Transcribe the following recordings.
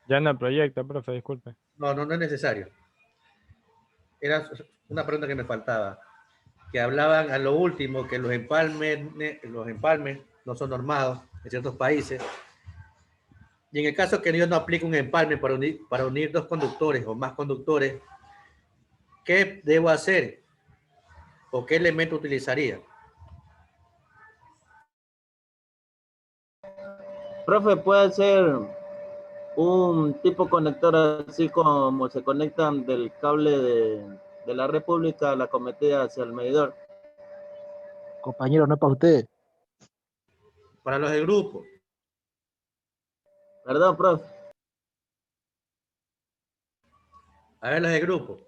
Ya no proyecta, profe, disculpe. No, no, no es necesario. Era una pregunta que me faltaba. Que hablaban a lo último que los empalmes no son normados en ciertos países. Y en el caso que yo no aplique un empalme para unir dos conductores o más conductores, ¿qué debo hacer? ¿O qué elemento utilizaría? Profe, puede ser un tipo conector así como se conectan del cable de la República a la cometida hacia el medidor. Compañero, no es para usted. Para los del grupo. Perdón, profe. A ver, los del grupo.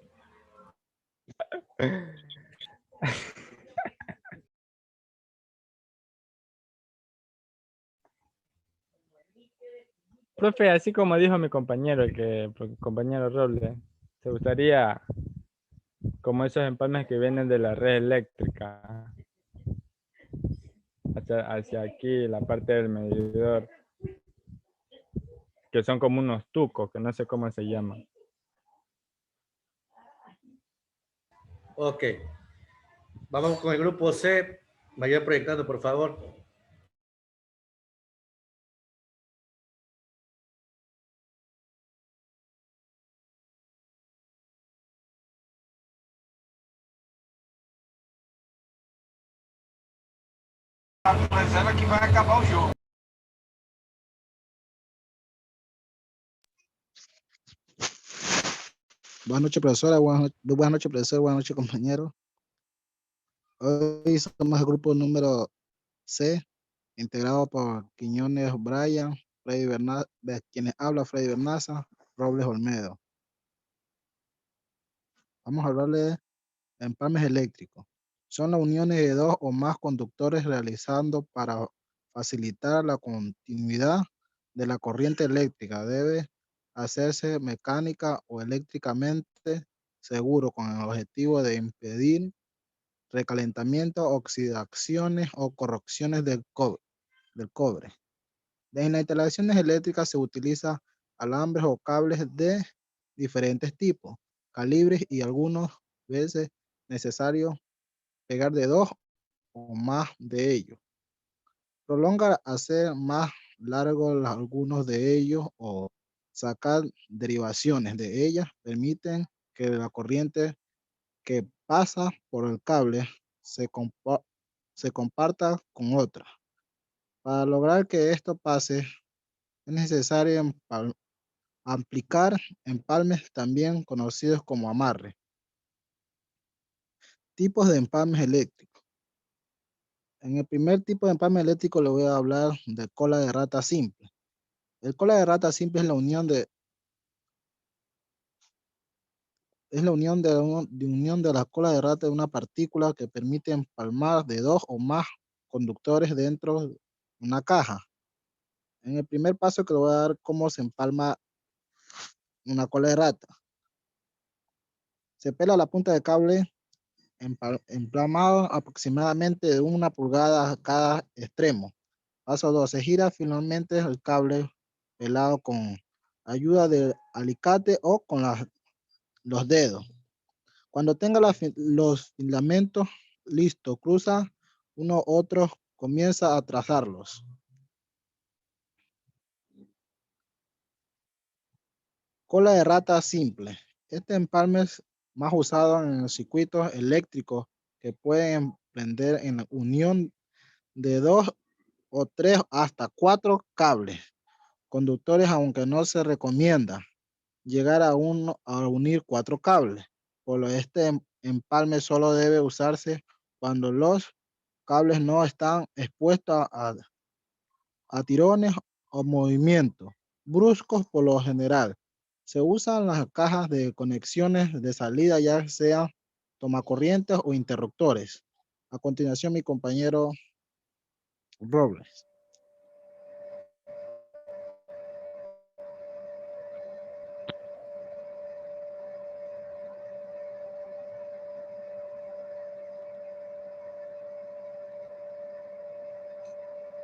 Profe, así como dijo mi compañero, compañero Robles, se usaría como esos empalmes que vienen de la red eléctrica hacia aquí, la parte del medidor, que son como unos tucos, que no sé cómo se llaman. Ok. Vamos con el grupo C. Vaya proyectando, por favor. Pensando que vai acabar o jogo. Buenas noches, profesora. Buenas noches, profesor. Buenas noches, compañero. Hoy somos el grupo número C, integrado por Quiñones Brian, de quienes habla Freddy Bernaza, Robles Olmedo. Vamos a hablarle de empalmes eléctricos. Son las uniones de dos o más conductores realizando para facilitar la continuidad de la corriente eléctrica. Debe hacerse mecánica o eléctricamente seguro con el objetivo de impedir recalentamiento, oxidaciones o corrupciones del cobre. En las instalaciones eléctricas se utiliza alambres o cables de diferentes tipos, calibres y algunas veces necesario pegar de dos o más de ellos. Prolonga hacer más largos algunos de ellos o sacar derivaciones de ellas permiten que la corriente que pasa por el cable se comparta con otra. Para lograr que esto pase, es necesario aplicar empalmes también conocidos como amarre. Tipos de empalmes eléctricos. En el primer tipo de empalme eléctrico le voy a hablar de cola de rata simple. El cola de rata simple es la unión de la cola de rata de una partícula que permite empalmar de dos o más conductores dentro de una caja. En el primer paso que le voy a dar cómo se empalma una cola de rata. Se pela la punta de cable empalmado aproximadamente de 1 pulgada a cada extremo. Paso 2. Se gira finalmente el cable pelado con ayuda del alicate o con los dedos. Cuando tenga los filamentos listos, cruza uno otro, comienza a trazarlos. Cola de rata simple. Este empalme es más usado en los circuitos eléctricos que pueden prender en la unión de 2 o 3 hasta 4 cables conductores, aunque no se recomienda llegar a unir 4 cables. Por lo este empalme solo debe usarse cuando los cables no están expuestos a tirones o movimientos bruscos. Por lo general se usan las cajas de conexiones de salida, ya sean tomacorrientes o interruptores. A continuación, mi compañero Robles.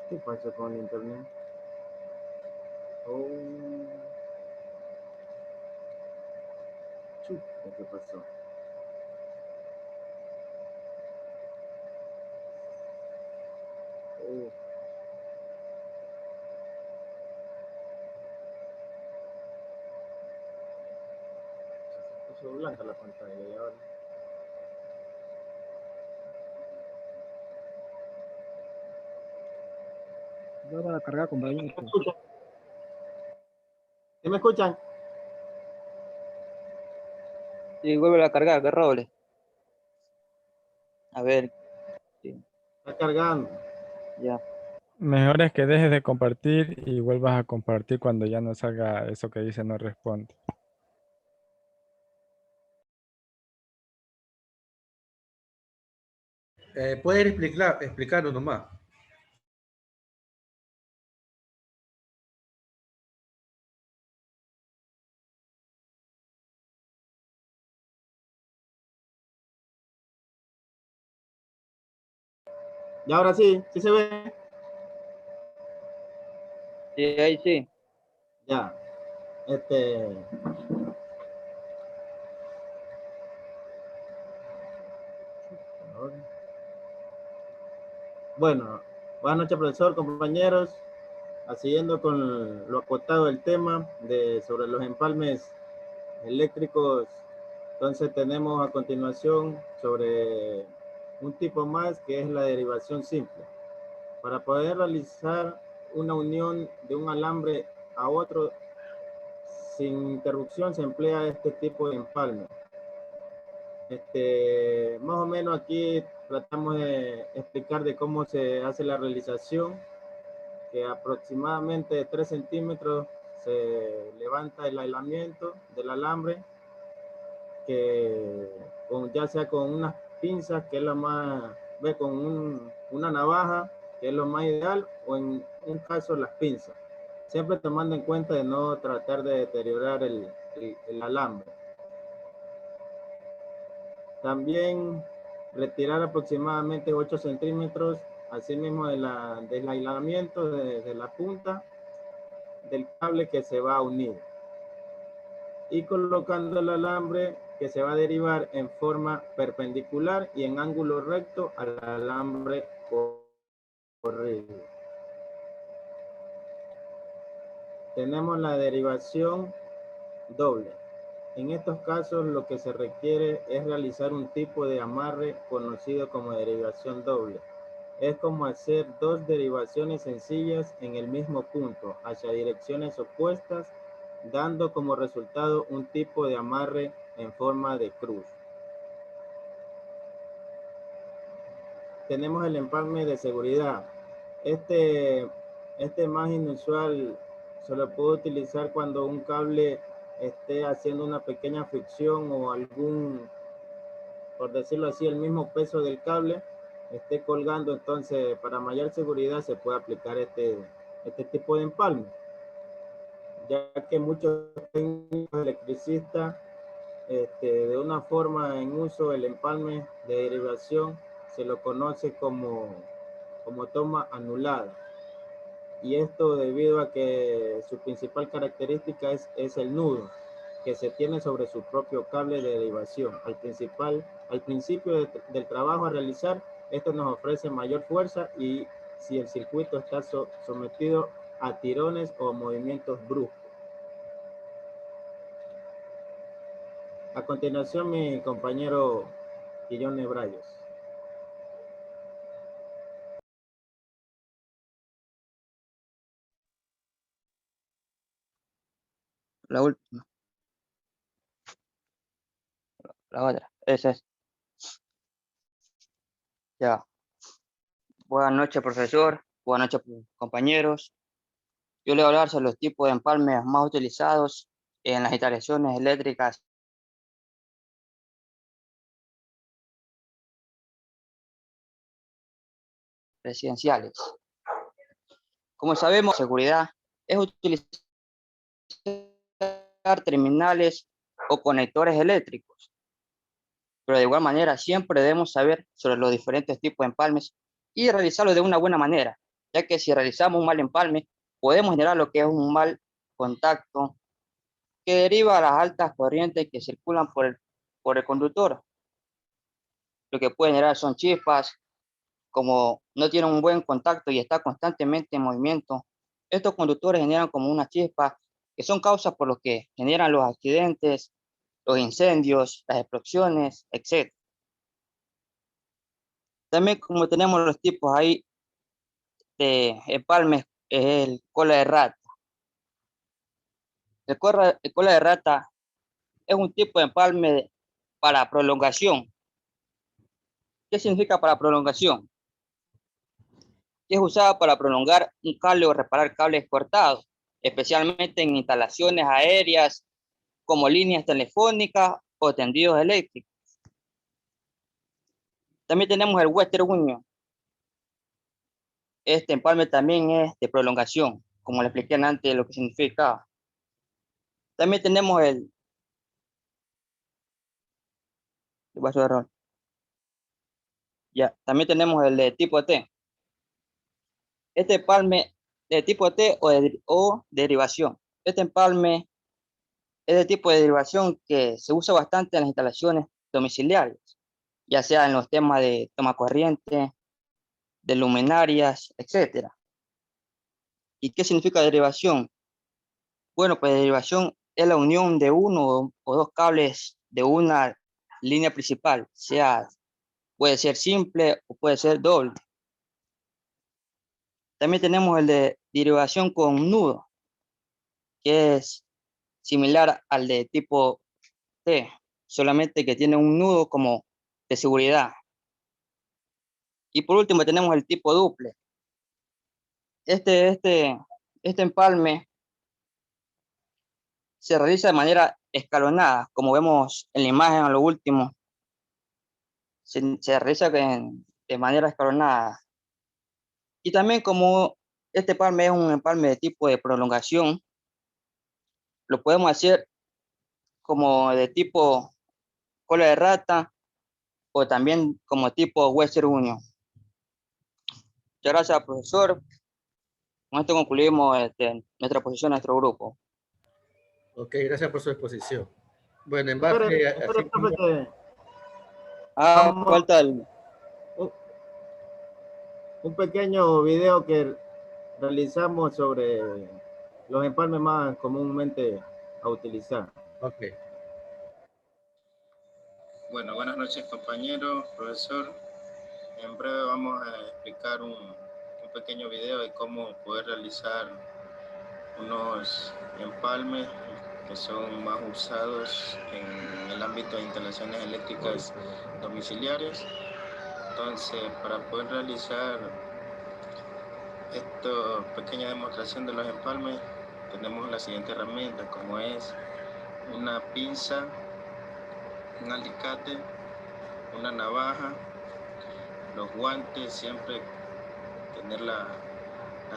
¿Qué pasa con el internet? Oh. Chuta, ¿qué pasó? Se puso blanca la pantalla y ahora. Vuelva a cargar, compañero. ¿Sí me escuchan? Sí, vuelve a cargar, que roble. A ver, sí, Está cargando. ya. Mejor es que dejes de compartir y vuelvas a compartir cuando ya no salga eso que dice no responde. ¿Pueden explicarnos nomás? Y ahora sí, ¿sí se ve? Sí, ahí sí. Ya. Bueno, buenas noches, profesor, compañeros. Siguiendo con lo acotado del tema sobre los empalmes eléctricos, entonces tenemos a continuación sobre un tipo más que es la derivación simple. Para poder realizar una unión de un alambre a otro sin interrupción se emplea este tipo de empalme. Más o menos aquí tratamos de explicar de cómo se hace la realización, que aproximadamente de 3 centímetros se levanta el aislamiento del alambre, que ya sea con unas pinzas, que es la más, con una navaja, que es lo más ideal, o en un caso las pinzas. Siempre tomando en cuenta de no tratar de deteriorar el alambre. También retirar aproximadamente 8 centímetros, así mismo del aislamiento de la punta del cable que se va a unir. Y colocando el alambre que se va a derivar en forma perpendicular y en ángulo recto al alambre corrido. Tenemos la derivación doble. En estos casos lo que se requiere es realizar un tipo de amarre conocido como derivación doble. Es como hacer dos derivaciones sencillas en el mismo punto, hacia direcciones opuestas, dando como resultado un tipo de amarre en forma de cruz. Tenemos el empalme de seguridad. Este más inusual se lo puede utilizar cuando un cable esté haciendo una pequeña fricción o algún, por decirlo así, el mismo peso del cable esté colgando. Entonces, para mayor seguridad se puede aplicar este tipo de empalme, ya que muchos técnicos electricistas de una forma en uso el empalme de derivación se lo conoce como toma anulada, y esto debido a que su principal característica es el nudo que se tiene sobre su propio cable de derivación. Al principio del trabajo a realizar, esto nos ofrece mayor fuerza y si el circuito está sometido a tirones o movimientos bruscos. A continuación, mi compañero Guillón Nebrayos. La última. La otra. Esa es. Ya. Buenas noches, profesor. Buenas noches, compañeros. Yo le voy a hablar sobre los tipos de empalmes más utilizados en las instalaciones eléctricas residenciales. Como sabemos, seguridad es utilizar terminales o conectores eléctricos, pero de igual manera siempre debemos saber sobre los diferentes tipos de empalmes y realizarlo de una buena manera, ya que si realizamos un mal empalme, podemos generar lo que es un mal contacto que deriva a las altas corrientes que circulan por el conductor. Lo que puede generar son chispas, como no tiene un buen contacto y está constantemente en movimiento. Estos conductores generan como una chispa que son causas por las que generan los accidentes, los incendios, las explosiones, etc. También como tenemos los tipos ahí de empalmes, es el cola de rata. El cola de rata es un tipo de empalme para prolongación. ¿Qué significa para prolongación? Que es usada para prolongar un cable o reparar cables cortados, especialmente en instalaciones aéreas como líneas telefónicas o tendidos eléctricos. También tenemos el Western Union. Este empalme también es de prolongación, como le expliqué antes lo que significa. También tenemos el también tenemos el de tipo T. Este empalme de tipo T o derivación. Este empalme es de tipo de derivación que se usa bastante en las instalaciones domiciliarias, ya sea en los temas de toma corriente, de luminarias, etc. ¿Y qué significa derivación? Bueno, pues derivación es la unión de uno o dos cables de una línea principal, puede ser simple o puede ser doble. También tenemos el de derivación con nudo, que es similar al de tipo T, solamente que tiene un nudo como de seguridad. Y por último tenemos el tipo duple. Este empalme se realiza de manera escalonada, como vemos en la imagen a lo último. Se realiza de manera escalonada. Y también como este empalme es un empalme de tipo de prolongación, lo podemos hacer como de tipo cola de rata o también como tipo Western Union. Muchas gracias, profesor. Con esto concluimos nuestra posición, nuestro grupo. Ok, gracias por su exposición. Bueno, en Espere, base a... espere, profe, que vamos Falta el... un pequeño video que realizamos sobre los empalmes más comúnmente a utilizar. Ok. Bueno, buenas noches, compañeros, profesor. En breve vamos a explicar un pequeño video de cómo poder realizar unos empalmes que son más usados en el ámbito de instalaciones eléctricas domiciliarias. Entonces, para poder realizar esta pequeña demostración de los empalmes, tenemos la siguiente herramienta, como es una pinza, un alicate, una navaja, los guantes, siempre tener las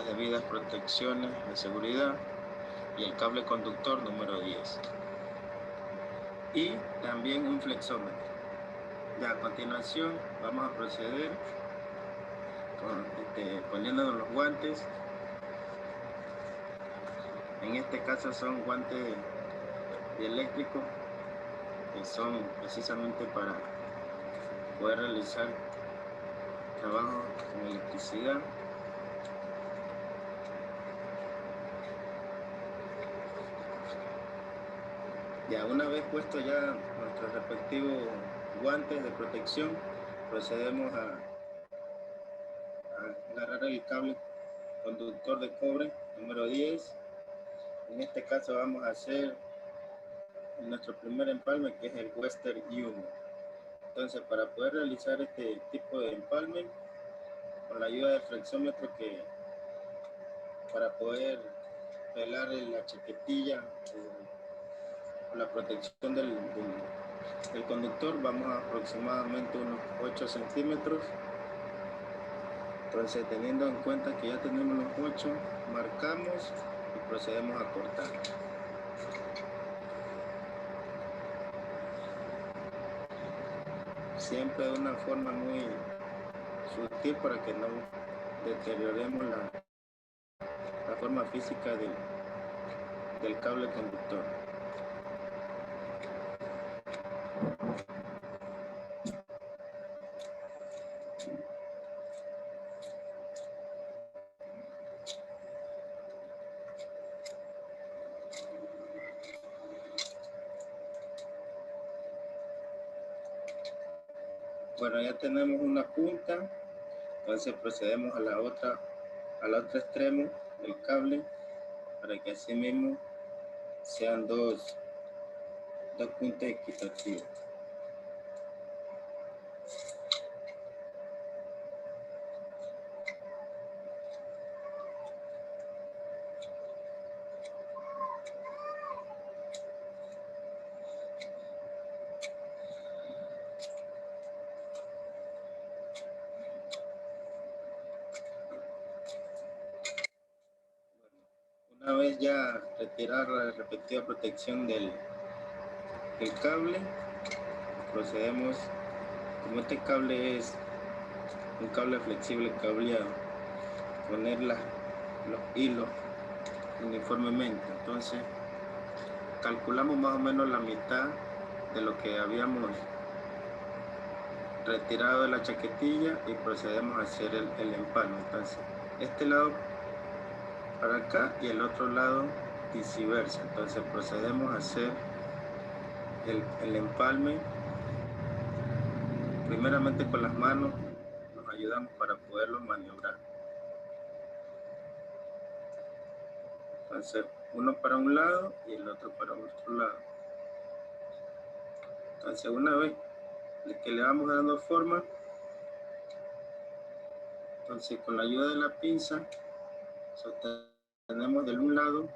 debidas protecciones de seguridad, y el cable conductor número 10. Y también un flexómetro. Ya a continuación vamos a proceder poniéndonos los guantes. En este caso son guantes eléctricos que son precisamente para poder realizar trabajo con electricidad. Ya una vez puesto ya nuestros respectivos guantes de protección, procedemos a agarrar el cable conductor de cobre número 10. En este caso vamos a hacer nuestro primer empalme, que es el Western Union. Entonces, para poder realizar este tipo de empalme, con la ayuda del flexómetro, para poder pelar la chaquetilla o la protección del conductor, vamos a aproximadamente unos 8 centímetros. Entonces, teniendo en cuenta que ya tenemos los 8, marcamos y procedemos a cortar. Siempre de una forma muy sutil para que no deterioremos la forma física del cable conductor. Bueno, ya tenemos una punta, entonces procedemos a al otro extremo del cable para que así mismo sean dos puntas equitativas. Una vez ya retirar la respectiva protección del cable, procedemos, como este cable es un cable flexible cableado, poner los hilos uniformemente. Entonces calculamos más o menos la mitad de lo que habíamos retirado de la chaquetilla y procedemos a hacer el empalme. Entonces este lado para acá y el otro lado viceversa. Entonces procedemos a hacer el empalme primeramente con las manos, nos ayudamos para poderlo maniobrar. Entonces uno para un lado y el otro para otro lado. Entonces una vez que le vamos dando forma, entonces con la ayuda de la pinza sostenemos del un lado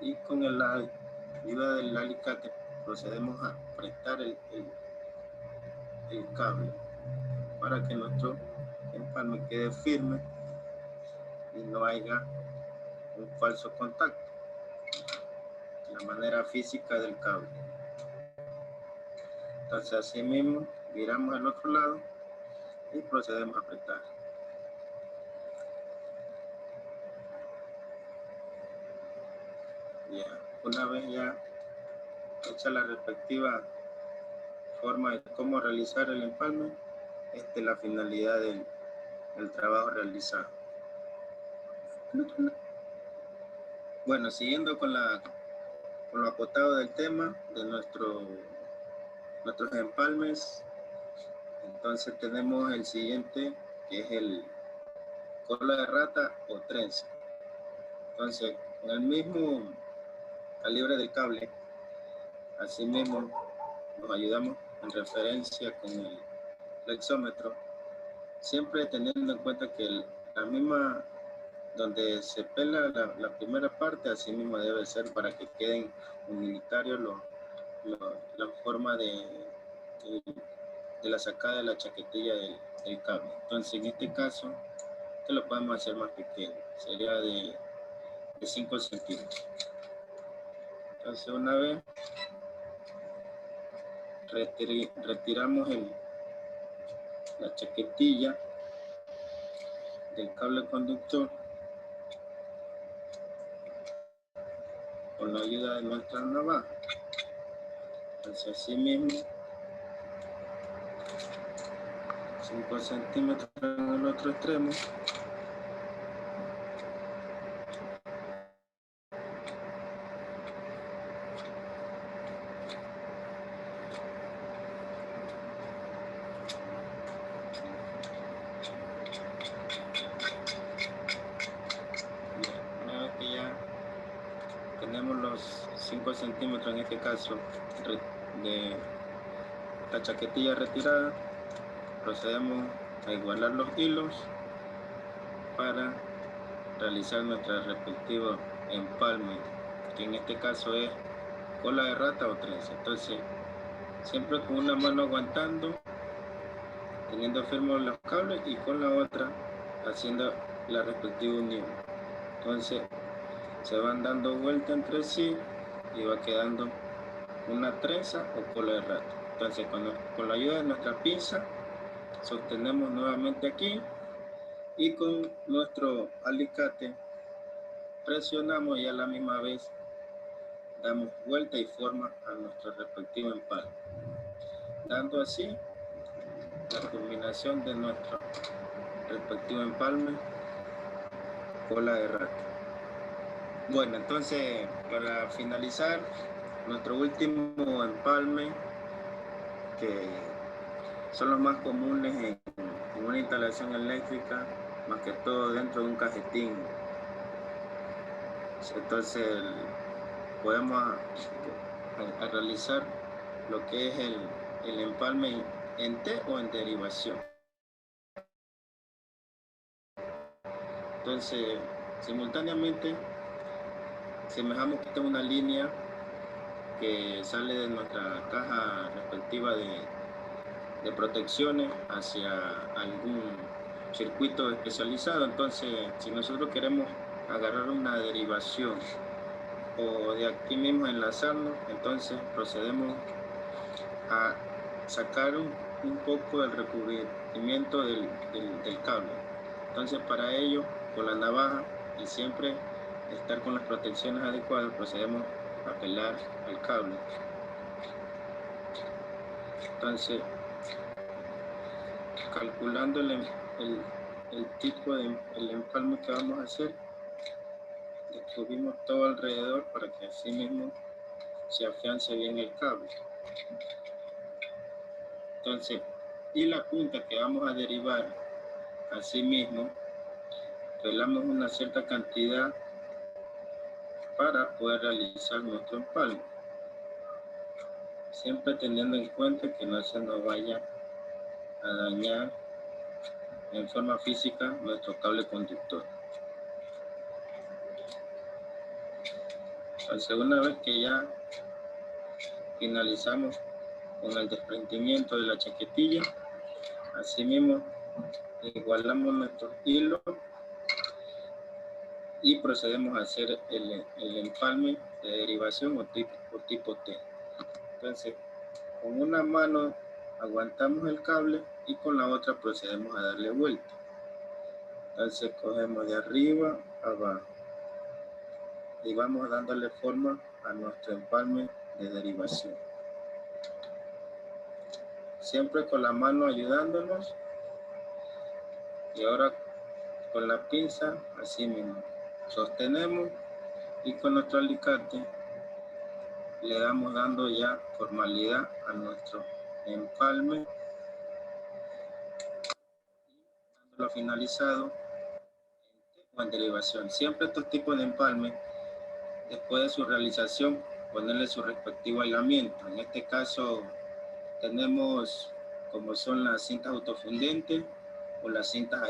y con la ayuda del alicate procedemos a apretar el cable para que nuestro empalme quede firme y no haya un falso contacto de la manera física del cable. Entonces así mismo viramos al otro lado y procedemos a apretar. Ya, una vez ya hecha la respectiva forma de cómo realizar el empalme, esta es la finalidad del trabajo realizado. Bueno, siguiendo con lo acotado del tema de nuestros empalmes, entonces tenemos el siguiente, que es el cola de rata o trenza. Entonces, con el mismo calibre del cable, así mismo nos ayudamos en referencia con el flexómetro, siempre teniendo en cuenta que la misma donde se pela la primera parte, así mismo debe ser para que queden unitarios la forma de la sacada de la chaquetilla del cable. Entonces en este caso que lo podemos hacer más pequeño, sería de 5 centímetros. Entonces una vez retiramos la chaquetilla del cable conductor con la ayuda de nuestra navaja. Entonces así mismo 5 centímetros en el otro extremo. Una vez que ya tenemos los 5 centímetros en este caso de la chaquetilla retirada, procedemos a igualar los hilos para realizar nuestro respectivo empalme, que en este caso es cola de rata o trenza. Entonces siempre con una mano aguantando, teniendo firmes los cables, y con la otra haciendo la respectiva unión. Entonces se van dando vuelta entre sí y va quedando una trenza o cola de rata. Entonces con la ayuda de nuestra pinza sostenemos nuevamente aquí y con nuestro alicate presionamos y a la misma vez damos vuelta y forma a nuestro respectivo empalme, dando así la combinación de nuestro respectivo empalme cola de rata. Bueno, entonces para finalizar, nuestro último empalme, que son los más comunes en una instalación eléctrica, más que todo dentro de un cajetín. Entonces podemos a realizar lo que es el empalme en T o en derivación. Entonces, simultáneamente, semejamos que esta es una línea que sale de nuestra caja respectiva de protecciones hacia algún circuito especializado. Entonces, si nosotros queremos agarrar una derivación o de aquí mismo enlazarnos, entonces procedemos a sacar un poco del recubrimiento del cable. Entonces, para ello, con la navaja y siempre estar con las protecciones adecuadas, procedemos a pelar el cable. Entonces, calculando el tipo de el empalme que vamos a hacer, descubrimos todo alrededor para que así mismo se afiance bien el cable. Entonces, y la punta que vamos a derivar, así mismo, pelamos una cierta cantidad para poder realizar nuestro empalme. Siempre teniendo en cuenta que no se nos vaya a dañar en forma física nuestro cable conductor. Entonces, una vez que ya finalizamos con el desprendimiento de la chaquetilla, asimismo igualamos nuestros hilos y procedemos a hacer el empalme de derivación o tipo T. Entonces, con una mano aguantamos el cable y con la otra procedemos a darle vuelta. Entonces cogemos de arriba a abajo y vamos dándole forma a nuestro empalme de derivación. Siempre con la mano ayudándonos y ahora con la pinza así mismo. Sostenemos y con nuestro alicate le damos dando ya formalidad a nuestro empalme. Dándolo finalizado en derivación. Siempre estos tipos de empalme, después de su realización, ponerle su respectivo aislamiento. En este caso tenemos como son las cintas autofundentes o las cintas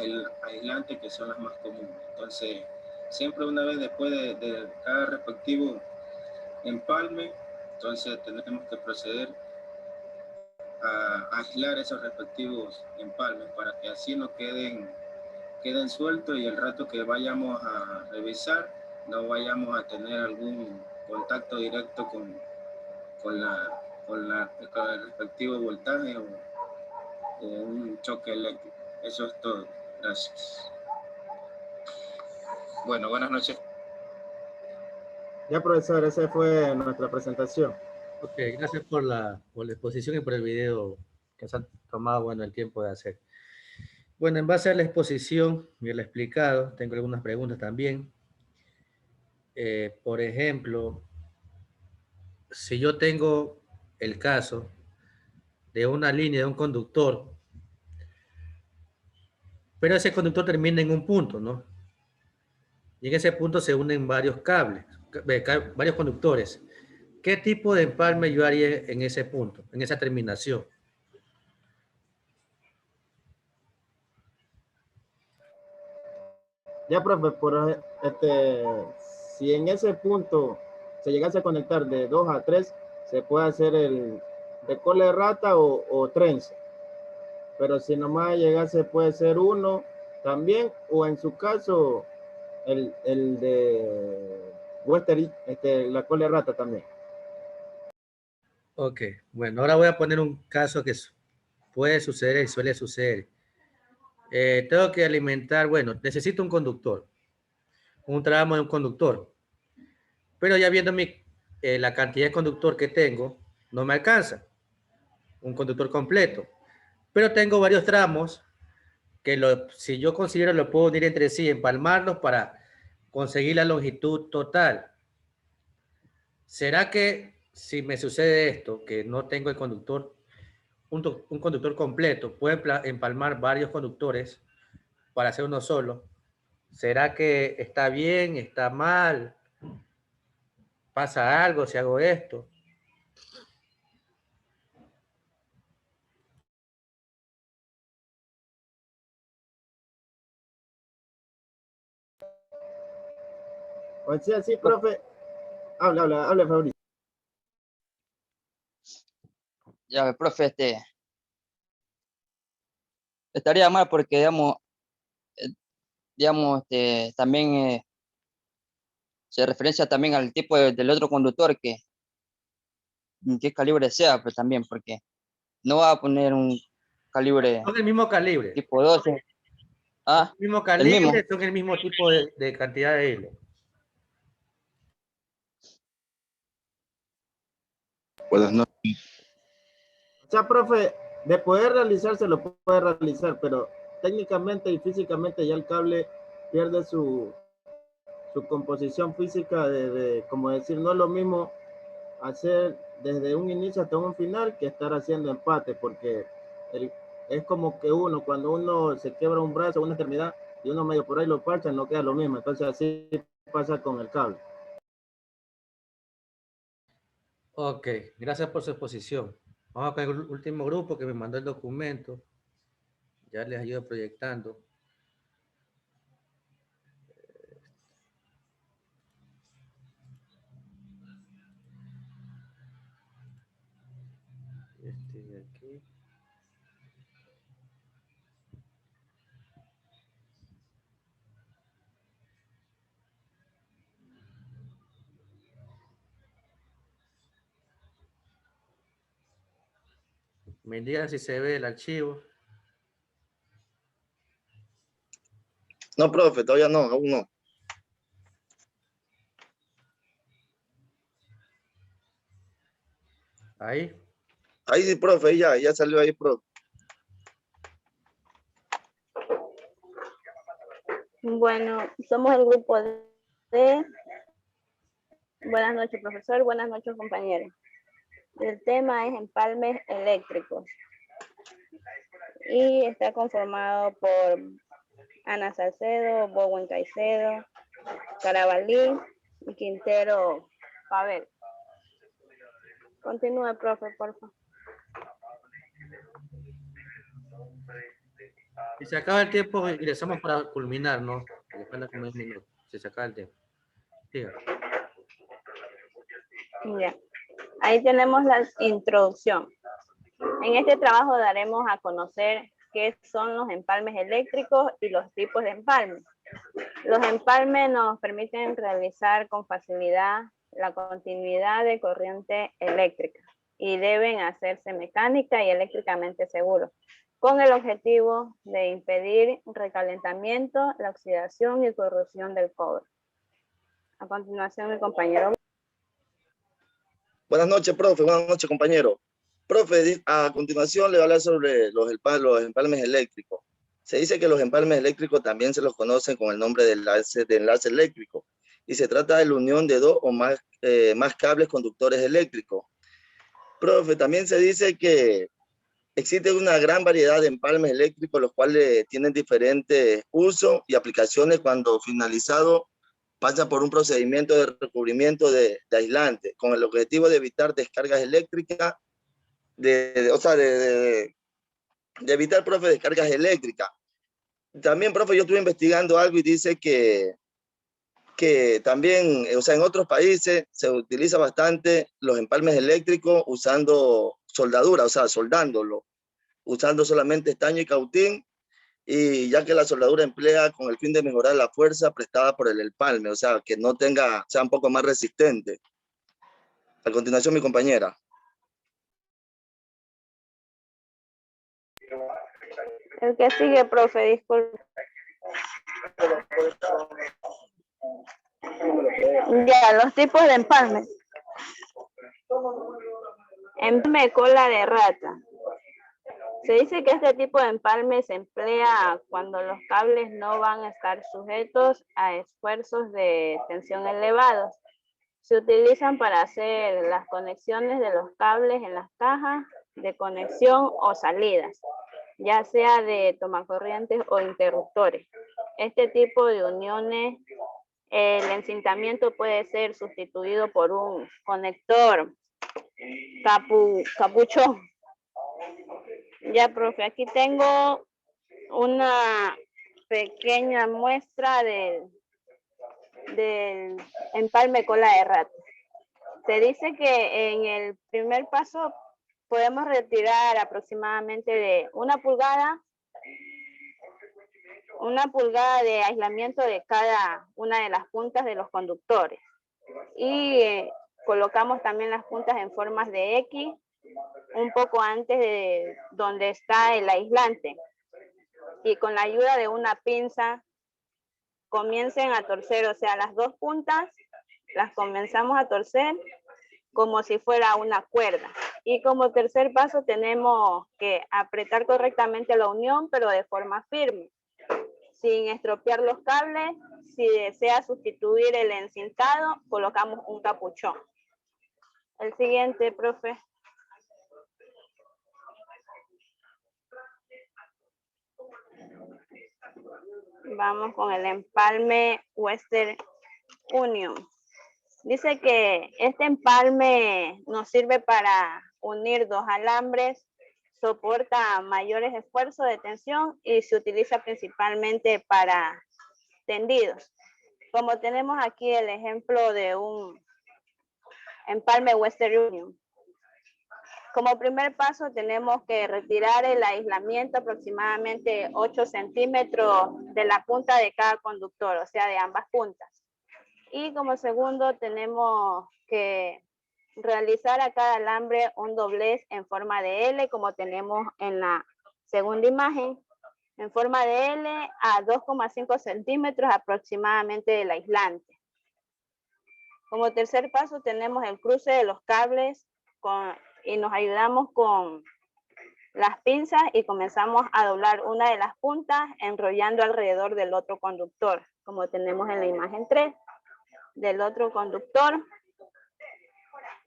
aislantes, que son las más comunes. Entonces, siempre una vez después de cada respectivo empalme, entonces tenemos que proceder a aislar esos respectivos empalmes para que así no queden sueltos y el rato que vayamos a revisar no vayamos a tener algún contacto directo con el respectivo voltaje o un choque eléctrico. Eso es todo. Gracias. Bueno, buenas noches. Ya, profesor, esa fue nuestra presentación. Ok, gracias por la exposición y por el video que se han tomado, bueno, el tiempo de hacer. Bueno, en base a la exposición y el explicado, tengo algunas preguntas también. Por ejemplo, si yo tengo el caso de una línea de un conductor, pero ese conductor termina en un punto, ¿no? Y en ese punto se unen varios cables, varios conductores. ¿Qué tipo de empalme yo haría en ese punto, en esa terminación? Ya, profe, si en ese punto se llegase a conectar de 2 a 3, se puede hacer el de cola de rata o trenza. Pero si nomás llegase, puede ser uno también, o en su caso, el de Western, la cola de rata también. Ok, bueno, ahora voy a poner un caso que puede suceder y suele suceder. Tengo que alimentar, bueno, necesito un conductor, un tramo de un conductor, pero ya viendo la cantidad de conductor que tengo, no me alcanza un conductor completo, pero tengo varios tramos que si yo considero lo puedo unir entre sí, empalmarlos para conseguir la longitud total. ¿Será que si me sucede esto, que no tengo el conductor, un conductor completo, puede empalmar varios conductores para hacer uno solo. ¿Será que está bien, está mal? ¿Pasa algo si hago esto? O sea, sí, profe. Habla, Fabricio. Ya, profe, estaría mal porque, también se referencia también al tipo del otro conductor qué calibre sea, pues también, porque no va a poner un calibre Son el mismo calibre. tipo 12. Ah, El mismo el mismo. calibre, son el mismo tipo de cantidad de hilo. Buenas noches. O sea, profe, de poder realizarse lo puede realizar, pero técnicamente y físicamente ya el cable pierde su composición física como decir, no es lo mismo hacer desde un inicio hasta un final que estar haciendo empate, porque es como que cuando uno se quiebra un brazo, una extremidad, y uno medio por ahí lo parcha, no queda lo mismo. Entonces así pasa con el cable. Ok, gracias por su exposición. Vamos con el último grupo que me mandó el documento. Ya les ayudo proyectando. Este de aquí. Me digan si se ve el archivo. No, profe, todavía no, aún no. Ahí. Ahí sí, profe, ahí ya salió ahí, profe. Bueno, somos el grupo D. Buenas noches, profesor. Buenas noches, compañeros. El tema es empalmes eléctricos. Y está conformado por Ana Salcedo, Bowen Caicedo, Carabalí y Quintero Pavel. Continúe, profe, por favor. Si se acaba el tiempo, ingresamos para culminar, ¿no? Porque falta como 10 minutos. Si se acaba el tiempo. Siga. Ya. Ahí tenemos la introducción. En este trabajo daremos a conocer qué son los empalmes eléctricos y los tipos de empalmes. Los empalmes nos permiten realizar con facilidad la continuidad de corriente eléctrica y deben hacerse mecánica y eléctricamente seguros, con el objetivo de impedir recalentamiento, la oxidación y corrosión del cobre. A continuación, mi compañero. Buenas noches, profe. Buenas noches, compañero. Profe, a continuación le voy a hablar sobre los empalmes eléctricos. Se dice que los empalmes eléctricos también se los conocen con el nombre de enlace eléctrico y se trata de la unión de dos o más cables conductores eléctricos. Profe, también se dice que existe una gran variedad de empalmes eléctricos, los cuales tienen diferentes usos y aplicaciones cuando finalizado pasa por un procedimiento de recubrimiento de aislante, con el objetivo de evitar descargas eléctricas, de evitar, profe, descargas eléctricas. También, profe, yo estuve investigando algo y dice que también, en otros países se utiliza bastante los empalmes eléctricos usando soldadura, soldándolo, usando solamente estaño y cautín, y ya que la soldadura emplea con el fin de mejorar la fuerza prestada por el empalme, que no sea un poco más resistente. A continuación, mi compañera. El que sigue, profe, disculpe. Ya, los tipos de empalme. Empalme cola de rata. Se dice que este tipo de empalme se emplea cuando los cables no van a estar sujetos a esfuerzos de tensión elevados. Se utilizan para hacer las conexiones de los cables en las cajas de conexión o salidas, ya sea de tomacorrientes o interruptores. Este tipo de uniones, el encintamiento puede ser sustituido por un conector capuchón. Ya, profe, aquí tengo una pequeña muestra del empalme cola de rato. Se dice que en el primer paso podemos retirar aproximadamente de una pulgada de aislamiento de cada una de las puntas de los conductores. Y colocamos también las puntas en formas de X un poco antes de donde está el aislante. Y con la ayuda de una pinza comiencen a torcer, o sea, las dos puntas las comenzamos a torcer como si fuera una cuerda. Y como tercer paso tenemos que apretar correctamente la unión, pero de forma firme, sin estropear los cables. Si desea sustituir el encintado, colocamos un capuchón. El siguiente, profe. Vamos con el empalme Western Union. Dice que este empalme nos sirve para unir dos alambres, soporta mayores esfuerzos de tensión y se utiliza principalmente para tendidos. Como tenemos aquí el ejemplo de un empalme Western Union. Como primer paso tenemos que retirar el aislamiento aproximadamente 8 centímetros de la punta de cada conductor, o sea, de ambas puntas. Y como segundo tenemos que realizar a cada alambre un doblez en forma de L, como tenemos en la segunda imagen, en forma de L a 2,5 centímetros aproximadamente del aislante. Como tercer paso tenemos el cruce de los cables y nos ayudamos con las pinzas y comenzamos a doblar una de las puntas enrollando alrededor del otro conductor, como tenemos en la imagen 3. Del otro conductor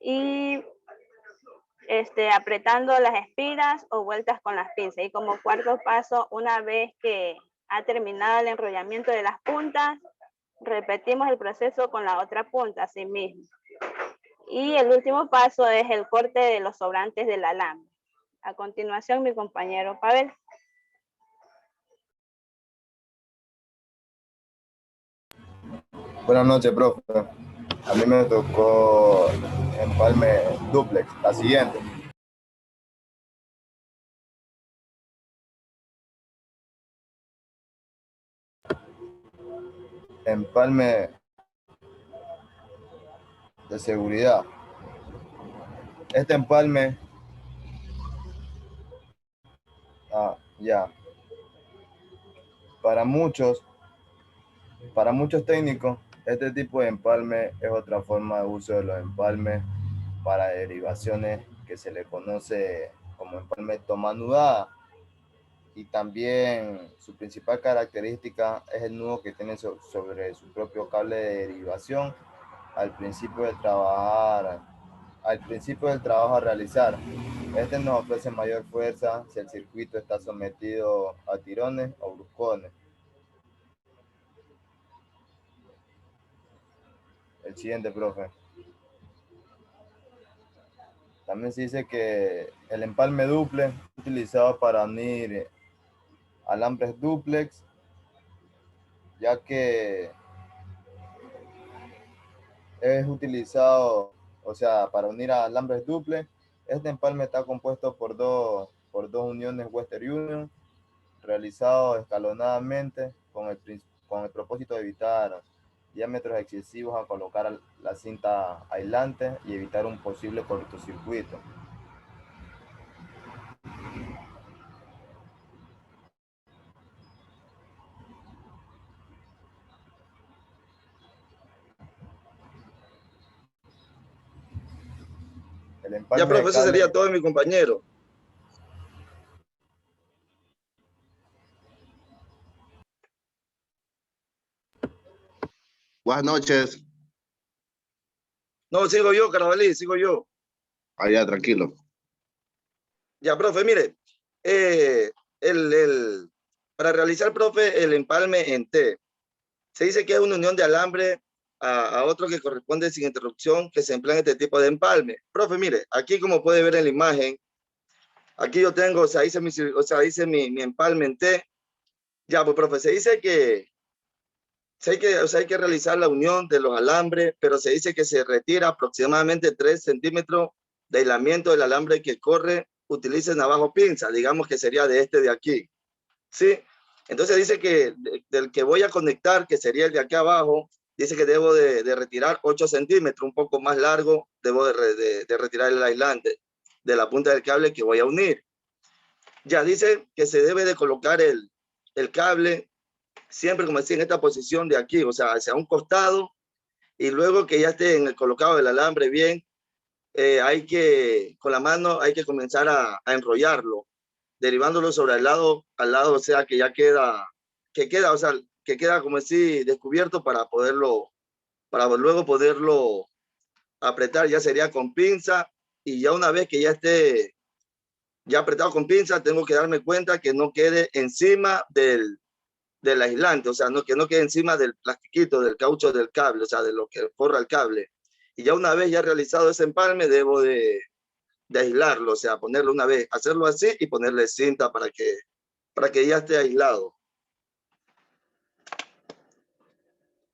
y apretando las espiras o vueltas con las pinzas. Y como cuarto paso, una vez que ha terminado el enrollamiento de las puntas, repetimos el proceso con la otra punta, así mismo. Y el último paso es el corte de los sobrantes del alambre. A continuación, mi compañero Pavel. Buenas noches, profe. A mí me tocó empalme duplex, la siguiente. Empalme de seguridad. Este empalme, ya. Para muchos técnicos, este tipo de empalme es otra forma de uso de los empalmes para derivaciones que se le conoce como empalme toma anudada. Y también su principal característica es el nudo que tiene sobre su propio cable de derivación al principio del trabajo a realizar. Este nos ofrece mayor fuerza si el circuito está sometido a tirones o bruscones. El siguiente, profe. También se dice que el empalme duple es utilizado para unir alambres duplex, ya que es utilizado, o sea, para unir a alambres duplex. Este empalme está compuesto por dos uniones Western Union, realizado escalonadamente con el propósito de evitar diámetros excesivos a colocar la cinta aislante y evitar un posible cortocircuito. Ya, profe, eso sería todo, mi compañero. Buenas noches. No, sigo yo, Carabalí, sigo yo. Allá, tranquilo. Ya, profe, mire, para realizar, profe, el empalme en T, se dice que es una unión de alambre a otro que corresponde sin interrupción que se emplea en este tipo de empalme. Profe, mire, aquí como puede ver en la imagen, aquí yo tengo, o sea, hice mi empalme en T. Ya, pues, profe, se dice que hay que realizar la unión de los alambres, pero se dice que se retira aproximadamente 3 centímetros de aislamiento del alambre que corre, utilicen abajo pinza, digamos que sería de este de aquí, ¿sí? Entonces dice que del que voy a conectar, que sería el de aquí abajo, dice que debo de retirar 8 centímetros, un poco más largo, debo de retirar el aislante de la punta del cable que voy a unir. Ya dice que se debe de colocar el cable siempre, como decía, en esta posición de aquí, o sea, hacia un costado, y luego que ya esté en el colocado del alambre bien, hay que, con la mano, hay que comenzar a enrollarlo, derivándolo sobre el lado, al lado, o sea, que ya queda, o sea, que queda como así descubierto para poderlo, para luego poderlo apretar, ya sería con pinza, y ya una vez que ya esté ya apretado con pinza, tengo que darme cuenta que no quede encima del aislante, o sea, que no quede encima del plastiquito, del caucho del cable, o sea, de lo que forra el cable. Y ya una vez ya realizado ese empalme, debo de aislarlo, o sea, ponerlo una vez, hacerlo así y ponerle cinta para que ya esté aislado.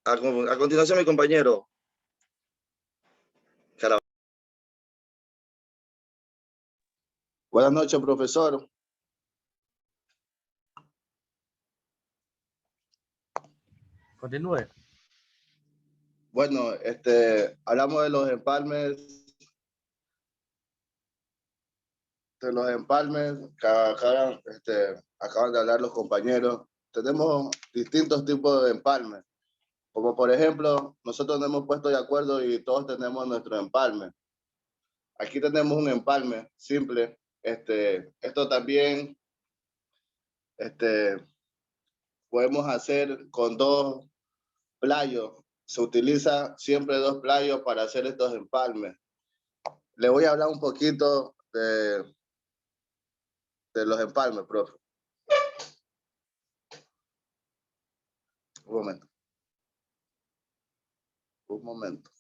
A continuación, mi compañero. Buenas noches, profesor. Continúe. Bueno, hablamos de los empalmes. Que acaban de hablar los compañeros. Tenemos distintos tipos de empalmes. Como por ejemplo, nosotros nos hemos puesto de acuerdo y todos tenemos nuestro empalme. Aquí tenemos un empalme simple. Esto también podemos hacer con 2 playos. Se utiliza siempre 2 playos para hacer estos empalmes. Le voy a hablar un poquito de los empalmes, profe. Un momento.